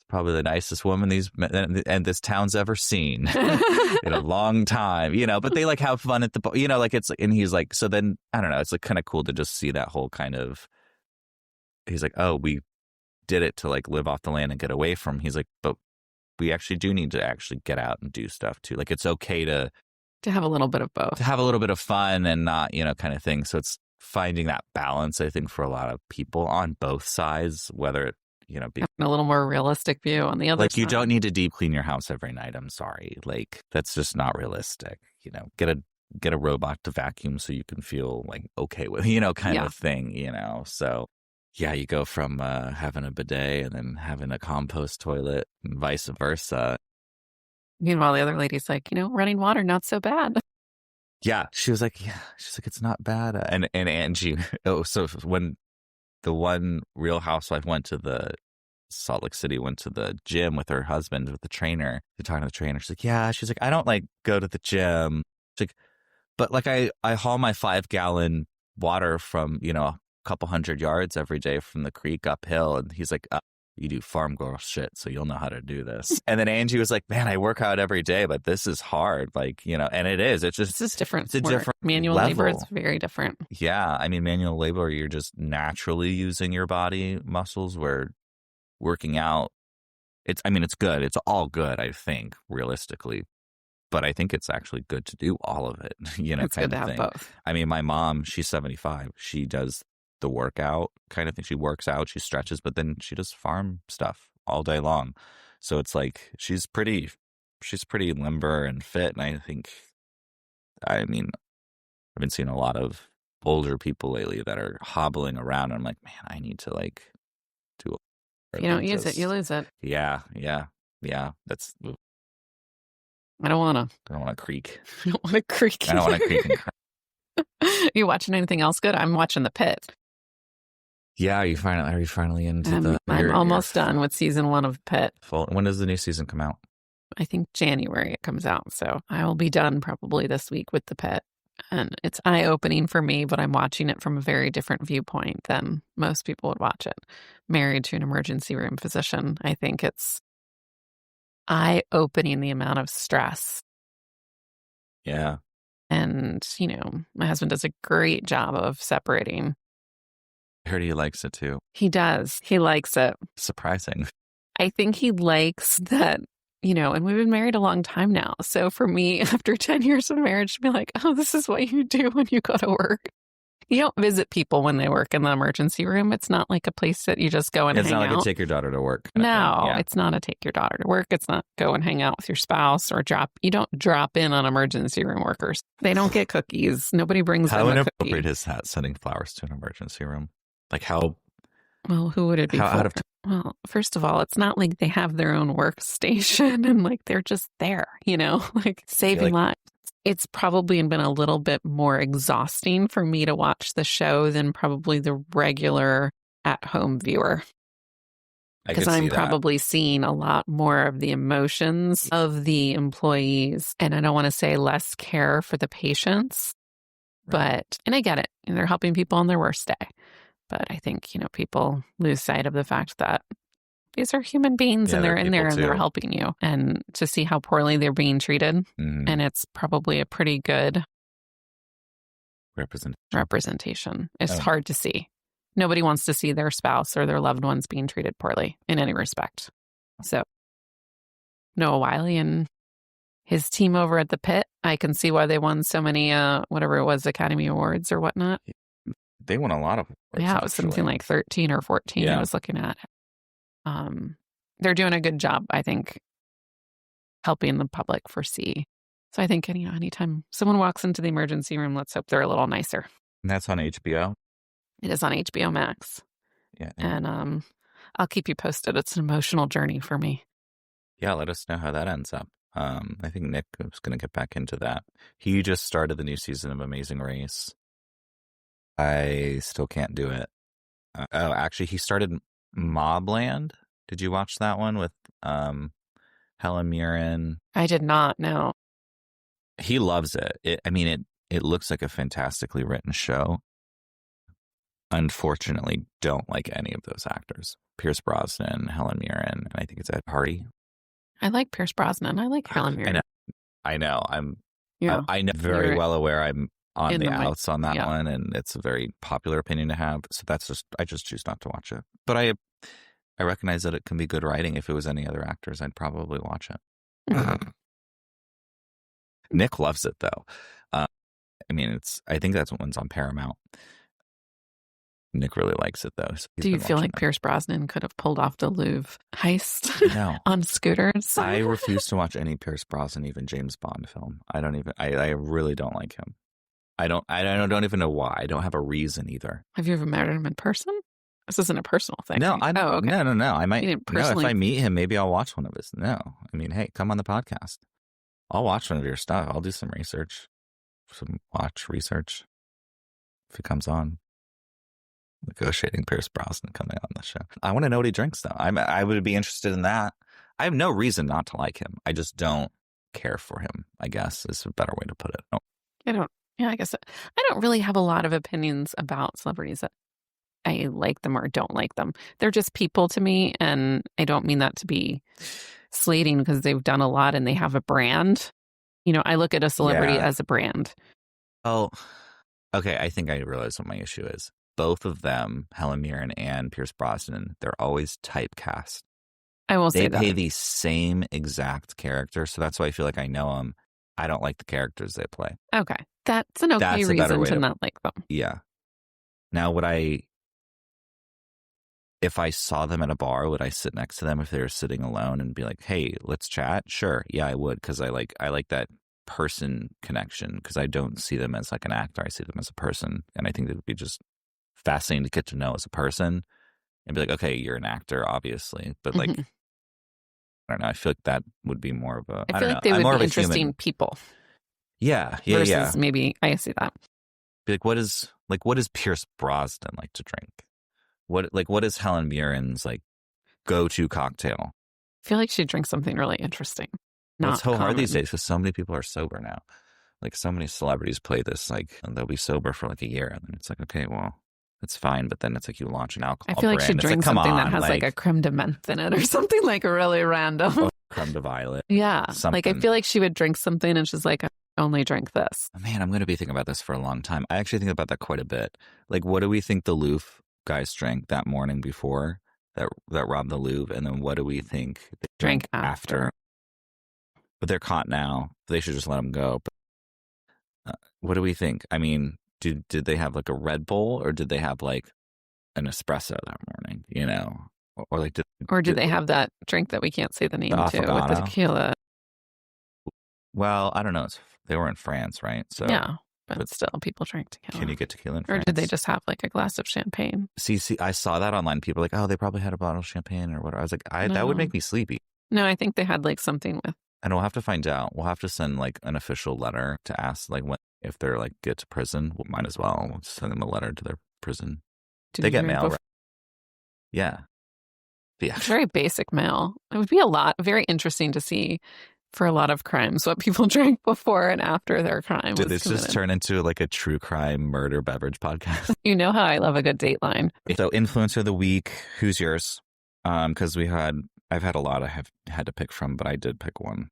Probably the nicest woman this town's ever seen in a long time, but they like have fun at the, like it's, and he's like, so then, I don't know, it's like kind of cool to just see that whole kind of, he's like, oh, we did it to like live off the land and get away from, he's like, but we actually do need to actually get out and do stuff too. Like it's okay to have a little bit of both, to have a little bit of fun and not, kind of thing. So it's finding that balance, I think, for a lot of people on both sides, whether it, be a little more realistic view on the other like side. You don't need to deep clean your house every night. I'm sorry. Like that's just not realistic. Get a robot to vacuum so you can feel like okay with, kind of thing, So yeah, you go from having a bidet and then having a compost toilet and vice versa. Meanwhile, the other lady's like, running water, not so bad. Yeah. She's like, it's not bad. And Angie, so when the one Real Housewife went to the Salt Lake City, went to the gym with her husband, with the trainer. They're talking to the trainer. She's like, yeah. She's like, I don't like go to the gym. She's like, but like I haul my 5-gallon water from, a couple 100 yards every day from the creek uphill. And he's like, you do farm girl shit, so you'll know how to do this. And then Angie was like, man, I work out every day, but this is hard. Like, and it is. It's just different. It's a different manual level. labor is very different. Yeah. I mean, manual labor, you're just naturally using your body muscles, where working out, it's good. It's all good, I think, realistically. But I think it's actually good to do all of it, it's kind good to of have thing. both. I mean, my mom, she's 75. She does the workout kind of thing. She works out, she stretches, but then she does farm stuff all day long. So it's like she's pretty limber and fit. And I think, I've been seeing a lot of older people lately that are hobbling around. And I'm like, man, I need to like do. If you don't use it, you lose it. Yeah. That's. I don't want to creak. I don't want to creak. I don't want to creak and cry. You watching anything else good? I'm watching The Pit. Yeah, are you finally into I'm almost done with season 1 of Pit. When does the new season come out? I think January it comes out. So I will be done probably this week with The Pit. And it's eye-opening for me, but I'm watching it from a very different viewpoint than most people would watch it. Married to an emergency room physician, I think it's eye-opening the amount of stress. Yeah. And, my husband does a great job of separating. I heard he likes it too. He does. He likes it. Surprising. I think he likes that and we've been married a long time now. So for me, after 10 years of marriage, to be like, oh, this is what you do when you go to work. You don't visit people when they work in the emergency room. It's not like a place that you just go and hang out. It's not like a take your daughter to work. No, it's not a take your daughter to work. It's not go and hang out with your spouse or you don't drop in on emergency room workers. They don't get cookies. Nobody brings them a cookie. How inappropriate is that, sending flowers to an emergency room? Like how... Well, who would it be for? Well, first of all, it's not like they have their own workstation and like they're just there, like saving lives. It's probably been a little bit more exhausting for me to watch the show than probably the regular at-home viewer. Because I'm probably seeing a lot more of the emotions of the employees. And I don't want to say less care for the patients. And I get it. And they're helping people on their worst day. But I think, people lose sight of the fact that these are human beings and they're in there and they're helping you. And to see how poorly they're being treated. And it's probably a pretty good representation. It's hard to see. Nobody wants to see their spouse or their loved ones being treated poorly in any respect. So Noah Wyle and his team over at the Pit, I can see why they won so many, whatever it was, Academy Awards or whatnot. They won a lot of awards. Yeah, it was something like 13 or 14 I was looking at. They're doing a good job, I think, helping the public foresee. So I think, anytime someone walks into the emergency room, let's hope they're a little nicer. And that's on HBO? It is on HBO Max. Yeah. And I'll keep you posted. It's an emotional journey for me. Yeah, let us know how that ends up. I think Nick is going to get back into that. He just started the new season of Amazing Race. I still can't do it. Actually, he started Mobland. Did you watch that one with Helen Mirren? I did not, no. He loves it. It looks like a fantastically written show. Unfortunately, don't like any of those actors. Pierce Brosnan, Helen Mirren, and I think it's Ed Hardy. I like Pierce Brosnan. I like Helen Mirren. I know. I'm very well aware I'm on the outs on that one, and it's a very popular opinion to have. So I just choose not to watch it. But I recognize that it can be good writing. If it was any other actors, I'd probably watch it. Nick loves it though. I think that's one's on Paramount. Nick really likes it though. So do you feel like Pierce Brosnan could have pulled off the Louvre heist on scooters? I refuse to watch any Pierce Brosnan, even James Bond film. I really don't like him. I don't even know why. I don't have a reason either. Have you ever met him in person? This isn't a personal thing. No, I don't. Okay. No. I might. No, if I meet him, maybe I'll watch one of his. No, hey, come on the podcast. I'll watch one of your stuff. I'll do some research, research if he comes on. Negotiating Pierce Brosnan coming on the show. I want to know what he drinks though. I would be interested in that. I have no reason not to like him. I just don't care for him, I guess is a better way to put it. Oh. I guess I don't really have a lot of opinions about celebrities that I like them or don't like them. They're just people to me, and I don't mean that to be slating because they've done a lot and they have a brand. I look at a celebrity as a brand. Oh, okay. I think I realize what my issue is. Both of them, Helen Mirren and Pierce Brosnan, they're always typecast. I will say that. They play the same exact character, so that's why I feel like I know them. I don't like the characters they play. Okay. That's an okay reason to not like them. Yeah. Now, if I saw them at a bar, would I sit next to them if they were sitting alone and be like, hey, let's chat? Sure. Yeah, I would, because I like that person connection, because I don't see them as like an actor. I see them as a person, and I think it would be just fascinating to get to know as a person and be like, okay, you're an actor, obviously, but like, I don't know. I feel like that would be more of a. I feel like they would be interesting people. Yeah. Versus maybe I see that. Be like, what is Pierce Brosnan like to drink? What is Helen Mirren's like go-to cocktail? I feel like she'd drink something really interesting. It's so hard these days because so many people are sober now. Like so many celebrities play this, like, and they'll be sober for like a year, and then it's like, okay, well, it's fine, but then it's like you launch an alcohol I feel like brand. she'd drink something that has like a creme de menthe in it or something like really random. Creme de violet. Yeah. Something. Like I feel like she would drink something and she's like, I only drink this. Man, I'm going to be thinking about this for a long time. I actually think about that quite a bit. Like, what do we think the Louvre guys drank that morning before that robbed the Louvre? And then what do we think they drank after? but they're caught now. They should just let them go. But what do we think? I mean, did they have like a Red Bull, or did they have like an espresso that morning? You know, or like did they have that drink that we can't say the name to with the tequila? Well, I don't know. They were in France, right? So yeah, but still, people drink tequila. Can you get tequila in France? Or did they just have like a glass of champagne? See, I saw that online. People were like, oh, they probably had a bottle of champagne or whatever. I was like, that would make me sleepy. No, I think they had like something with. And we'll have to find out. We'll have to send like an official letter to ask like if they're like get to prison. We might as well. We'll send them a letter to their prison. They get mail, right? Yeah. It's very basic mail. It would be very interesting to see for a lot of crimes what people drank before and after their crime. Did this just turn into like a true crime murder beverage podcast? You know how I love a good Dateline. So influencer of the week, who's yours? Because I've had a lot I have had to pick from, but I did pick one.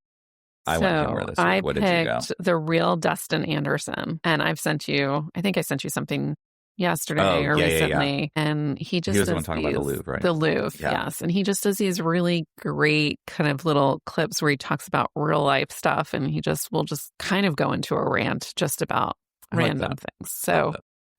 I went humor this week. What did you go? The real Dustin Anderson, and I think I sent you something yesterday or recently, and he was the one talking about the Louvre, right? The Louvre, yes, and he just does these really great kind of little clips where he talks about real life stuff, and will just kind of go into a rant just about random things. So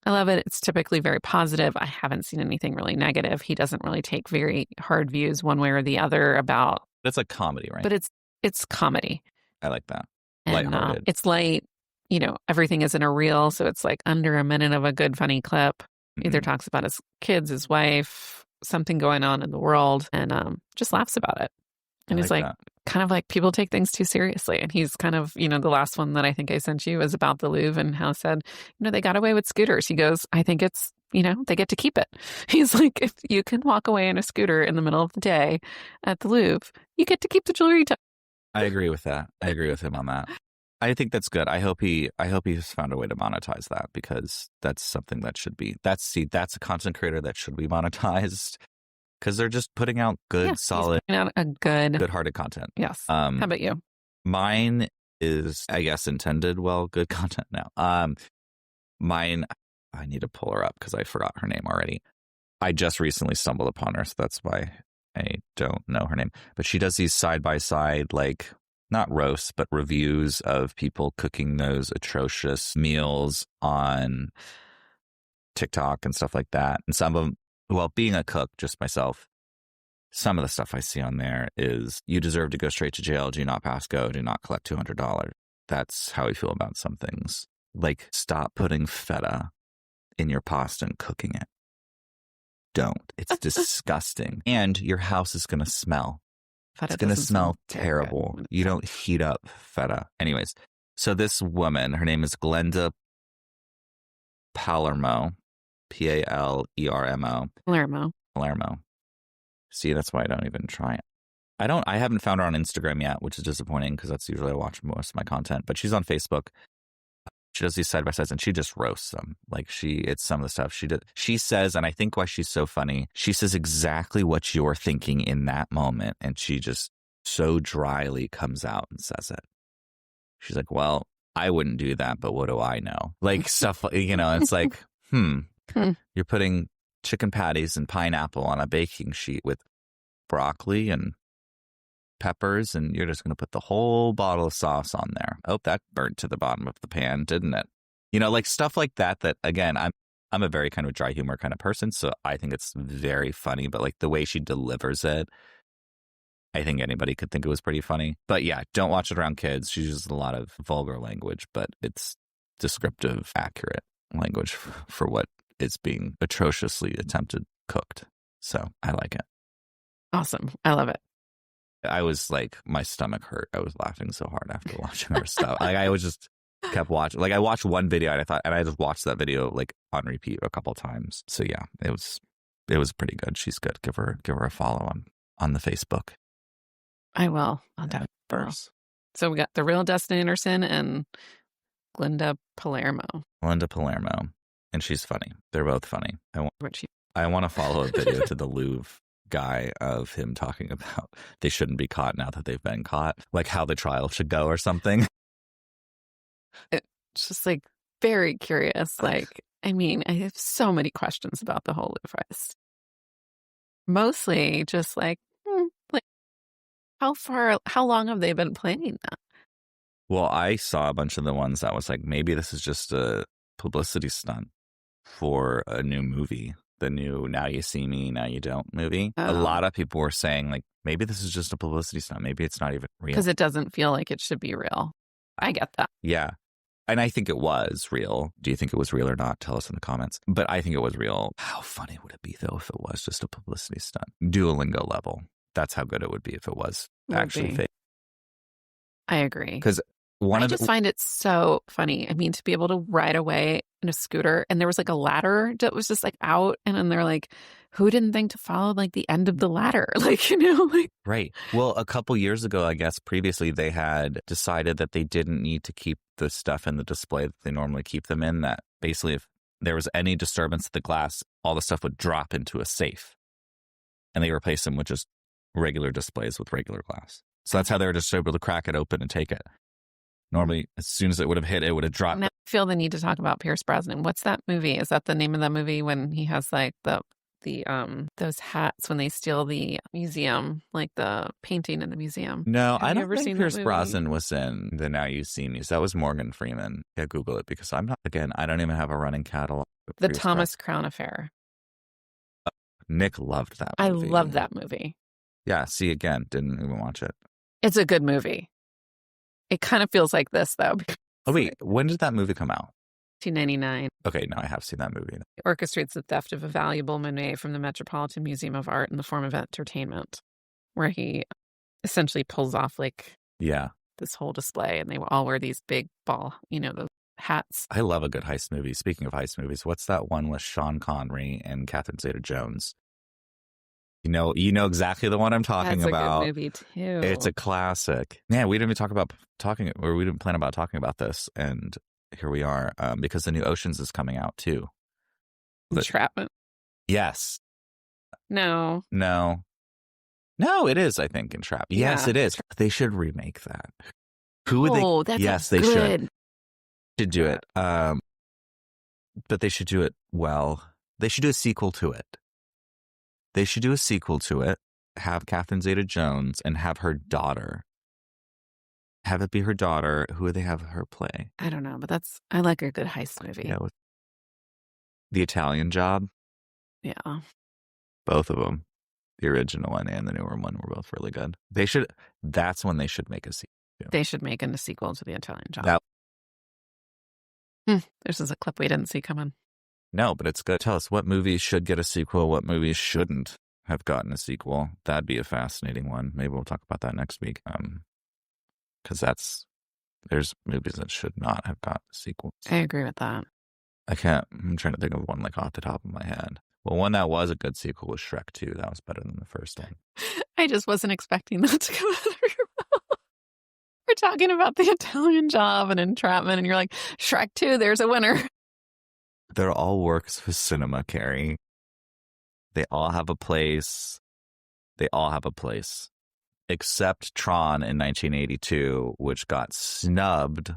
I love it. It's typically very positive. I haven't seen anything really negative. He doesn't really take very hard views one way or the other about. It's like comedy, right? But it's comedy. I like that. And it's light. You know, everything isn't a reel, so it's like under a minute of a good, funny clip. Either talks about his kids, his wife, something going on in the world, and just laughs about it. And he's like, kind of like people take things too seriously. And he's kind of, the last one that I think I sent you was about the Louvre and how said, they got away with scooters. He goes, I think it's, they get to keep it. He's like, if you can walk away in a scooter in the middle of the day at the Louvre, you get to keep the jewelry. I agree with that. I agree with him on that. I think that's good. I hope he's found a way to monetize that, because that's something that should be. That's a content creator that should be monetized, because they're just putting out good, solid, putting out a good-hearted content. Yes. How about you? Mine is, I guess, good content now. Mine, I need to pull her up because I forgot her name already. I just recently stumbled upon her, so that's why I don't know her name. But she does these side-by-side, like, not roasts, but reviews of people cooking those atrocious meals on TikTok and stuff like that. And some of them, well, being a cook, just myself, some of the stuff I see on there is, you deserve to go straight to jail. Do not pass go. Do not collect $200. That's how I feel about some things. Like, stop putting feta in your pasta and cooking it. Don't. It's disgusting. And your house is going to smell. It's going to smell terrible. You don't heat up feta. Anyways, so this woman, her name is Glenda Palermo, Palermo. Palermo. See, that's why I don't even try it. I haven't found her on Instagram yet, which is disappointing, because that's usually I watch most of my content. But she's on Facebook. She does these side-by-sides, and she just roasts them. Like, it's some of the stuff she did. She says, and I think why she's so funny, she says exactly what you're thinking in that moment, and she just so dryly comes out and says it. She's like, well, I wouldn't do that, but what do I know? Like, stuff, it's like, you're putting chicken patties and pineapple on a baking sheet with broccoli and peppers, and you're just going to put the whole bottle of sauce on there. Oh, that burnt to the bottom of the pan, didn't it? Like stuff like that, again, I'm a very kind of dry humor kind of person, so I think it's very funny, but like the way she delivers it, I think anybody could think it was pretty funny. But yeah, don't watch it around kids. She uses a lot of vulgar language, but it's descriptive, accurate language for what is being atrociously cooked. So I like it. Awesome. I love it. I was like, my stomach hurt. I was laughing so hard after watching her stuff. Like, I was just kept watching. Like, I watched one video and I just watched that video like on repeat a couple times. So yeah, it was pretty good. She's good. Give her a follow on the Facebook. I will. I'll do it first. So we got the real Dustin Anderson and Glenda Palermo. And she's funny. They're both funny. I want to follow a video to the Louvre guy of him talking about they shouldn't be caught now that they've been caught, like how the trial should go or something. It's just like very curious. Like, I mean, I have so many questions about the whole Louvre heist. Mostly just like How long have they been planning that? Well, I saw a bunch of the ones that was like, maybe this is just a publicity stunt for a new movie, the new Now You See Me, Now You Don't movie. A lot of people were saying, like, maybe this is just a publicity stunt. Maybe it's not even real. Because it doesn't feel like it should be real. I get that. Yeah. And I think it was real. Do you think it was real or not? Tell us in the comments. But I think it was real. How funny would it be, though, if it was just a publicity stunt? Duolingo level. That's how good it would be if it was actually fake. I agree. Because I just find it so funny. I mean, to be able to ride away in a scooter, and there was like a ladder that was just like out, and then they're like, who didn't think to follow like the end of the ladder? Like, like. Right. Well, a couple years ago, I guess previously they had decided that they didn't need to keep the stuff in the display that they normally keep them in, that basically if there was any disturbance to the glass, all the stuff would drop into a safe, and they replaced them with just regular displays with regular glass. So that's how they were just able to crack it open and take it. Normally, as soon as it would have hit, it would have dropped. I feel the need to talk about Pierce Brosnan. What's that movie? Is that the name of that movie when he has like those hats when they steal the museum, like the painting in the museum? No, I don't think Pierce Brosnan was in the Now You See Me. That was Morgan Freeman. Yeah, Google it, because I'm not, again, I don't even have a running catalog. The Thomas Crown Affair. Nick loved that movie. I love that movie. Yeah, see, again, didn't even watch it. It's a good movie. It kind of feels like this, though. Oh, wait, when did that movie come out? 1999. Okay, no, I have seen that movie. It orchestrates the theft of a valuable Monet from the Metropolitan Museum of Art in the form of entertainment, where he essentially pulls off like this whole display, and they all wear these big the hats. I love a good heist movie. Speaking of heist movies, what's that one with Sean Connery and Catherine Zeta-Jones? You know exactly the one I'm talking about. That's a good movie too. It's a classic. Yeah, we didn't even we didn't plan about talking about this, and here we are, because the new Oceans is coming out too. Entrapment. Yes. No, it is. I think Entrapment. Yes, it is. They should remake that. Who would they? That's yes, they should. Should do it. But they should do it well. They should do a sequel to it. Have Catherine Zeta-Jones and have her daughter. Have it be her daughter. Who would they have her play? I don't know, but I like a good heist movie. Yeah, The Italian Job. Yeah. Both of them. The original one and the newer one were both really good. That's when they should make a sequel. They should make a sequel to The Italian Job. This is a clip we didn't see coming. No, but it's good. Tell us what movies should get a sequel, what movies shouldn't have gotten a sequel. That'd be a fascinating one. Maybe we'll talk about that next week. Because there's movies that should not have got sequels. I agree with that. I'm trying to think of one like off the top of my head. Well, one that was a good sequel was Shrek 2. That was better than the first one. I just wasn't expecting that to come out of your mouth. We're talking about The Italian Job and Entrapment, and you're like, Shrek 2, there's a winner. They're all works for cinema, Carrie. They all have a place. Except Tron in 1982, which got snubbed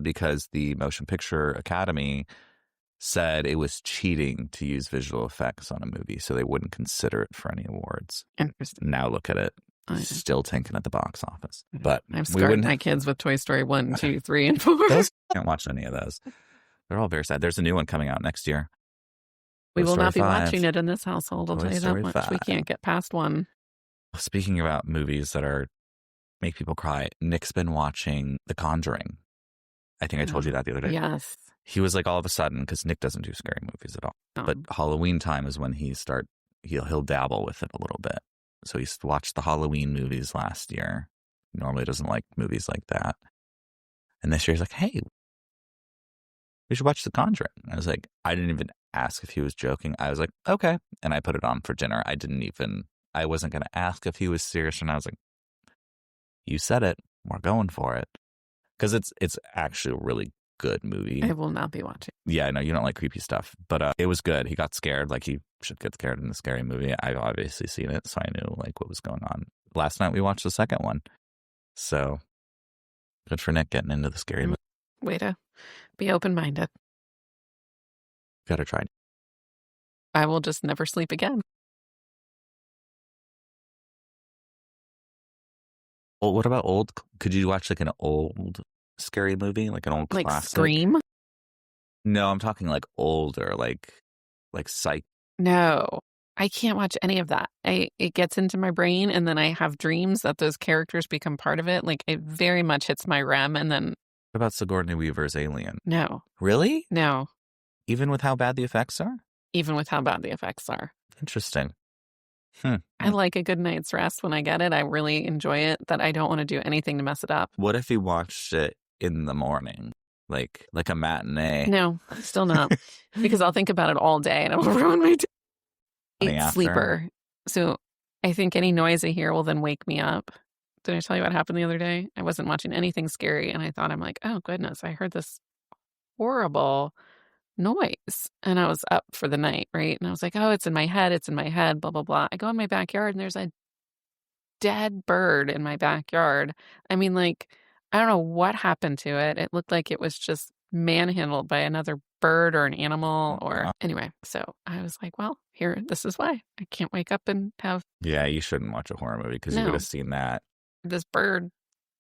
because the Motion Picture Academy said it was cheating to use visual effects on a movie, so they wouldn't consider it for any awards. Interesting. Now look at it. Still tanking at the box office. But I've scarred my kids with Toy Story 1, 2, 3, and 4. Those can't watch any of those. They're all very sad. There's a new one coming out next year. We will not be watching it in this household. I'll tell you that much. We can't get past one. Speaking about movies that make people cry, Nick's been watching The Conjuring. I think I told you that the other day. Yes. He was like all of a sudden, because Nick doesn't do scary movies at all. But Halloween time is when he'll dabble with it a little bit. So he's watched the Halloween movies last year. Normally doesn't like movies like that. And this year he's like, hey, we should watch The Conjuring. I was like, I didn't even ask if he was joking. I was like, okay. And I put it on for dinner. I wasn't going to ask if he was serious. And I was like, you said it. We're going for it. Because it's actually a really good movie. I will not be watching. Yeah, I know you don't like creepy stuff. But it was good. He got scared like he should get scared in a scary movie. I've obviously seen it, so I knew like what was going on. Last night we watched the second one. So good for Nick getting into the scary movie. Way to be open-minded. Gotta try. I will just never sleep again. Well, what about old? Could you watch like an old scary movie, like an old like classic? Scream? No, I'm talking like older, like Psych. No, I can't watch any of that. It gets into my brain, and then I have dreams that those characters become part of it. Like it very much hits my REM, and then. What about Sigourney Weaver's Alien? No. Really? No. Even with how bad the effects are? Even with how bad the effects are. Interesting. I like a good night's rest when I get it. I really enjoy it, that I don't want to do anything to mess it up. What if you watched it in the morning? Like a matinee? No, still not. Because I'll think about it all day and it'll ruin my day. Sleeper. So I think any noise I hear will then wake me up. Did I tell you what happened the other day? I wasn't watching anything scary and I thought, I'm like, oh goodness, I heard this horrible noise. And I was up for the night, right? And I was like, oh, it's in my head, blah, blah, blah. I go in my backyard and there's a dead bird in my backyard. I mean, like, I don't know what happened to it. It looked like it was just manhandled by another bird or an animal or anyway. So I was like, well, this is why I can't wake up and have. Yeah, you shouldn't watch a horror movie because you would have seen that. This bird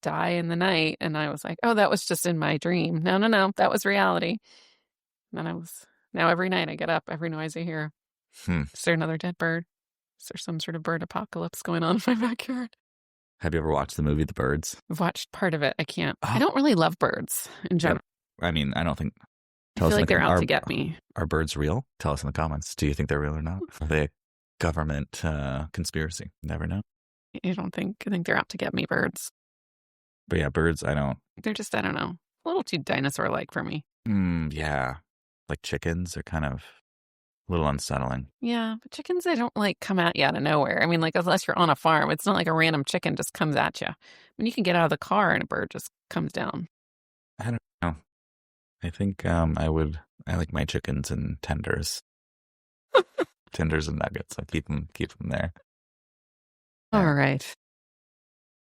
die in the night. And I was like, oh, that was just in my dream. No, that was reality. And now every night I get up, every noise I hear. Is there another dead bird? Is there some sort of bird apocalypse going on in my backyard? Have you ever watched the movie The Birds? I've watched part of it. I can't. I don't really love birds in general. I mean, I don't think. I feel like they're out to get me. Are birds real? Tell us in the comments. Do you think they're real or not? Are they a government conspiracy? Never know. I think they're out to get me, birds. But yeah, birds, I don't. They're just, I don't know, a little too dinosaur-like for me. Yeah. Like chickens are kind of a little unsettling. Yeah, but chickens, they don't like come at you out of nowhere. I mean, like unless you're on a farm, it's not like a random chicken just comes at you. I mean, you can get out of the car and a bird just comes down. I don't know. I think I like my chickens in tenders. Tenders and nuggets. I keep them there. All right.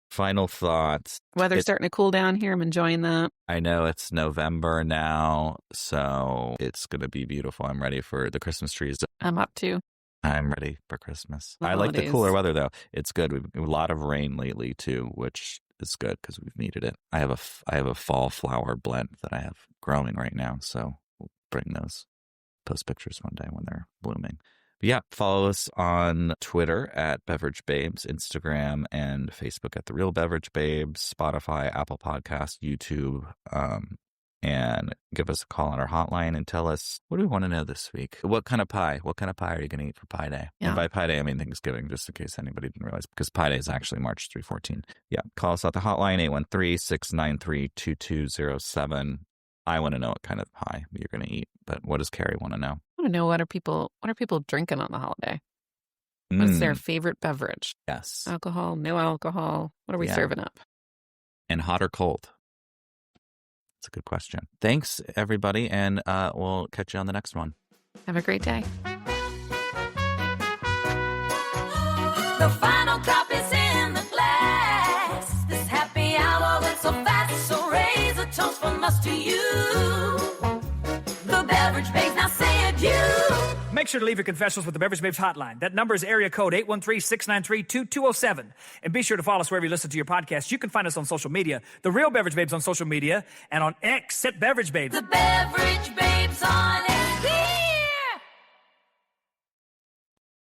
Final thoughts. Weather's starting to cool down here. I'm enjoying that. I know it's November now, so it's going to be beautiful. I'm ready for the Christmas trees. I'm up too. I'm ready for Christmas. I like the cooler weather, though. It's good. We've a lot of rain lately, too, which is good because we've needed it. I have a fall flower blend that I have growing right now, so we'll bring those, post pictures one day when they're blooming. But yeah, follow us on Twitter at Beverage Babes, Instagram and Facebook at The Real Beverage Babes, Spotify, Apple Podcasts, YouTube, and give us a call on our hotline and tell us, what do we want to know this week? What kind of pie? What kind of pie are you going to eat for Pie Day? Yeah. And by Pie Day, I mean Thanksgiving, just in case anybody didn't realize, because Pie Day is actually March 3/14. Yeah, call us at the hotline, 813-693-2207. I want to know what kind of pie you're going to eat, but what does Carrie want to know? I want to know, what are people drinking on the holiday? What's their favorite beverage? Yes. Alcohol, no alcohol? What are we serving up? And hot or cold? That's a good question. Thanks, everybody, and we'll catch you on the next one. Have a great day. The final drop is in the glass. This happy hour went so fast, so raise a toast from us to you. The Beverage Babes, now say adieu. Make sure to leave your confessions with the Beverage Babes hotline. That number is area code 813-693-2207. And be sure to follow us wherever you listen to your podcast. You can find us on social media. The Real Beverage Babes on social media, and on X at Beverage Babes. The Beverage Babes on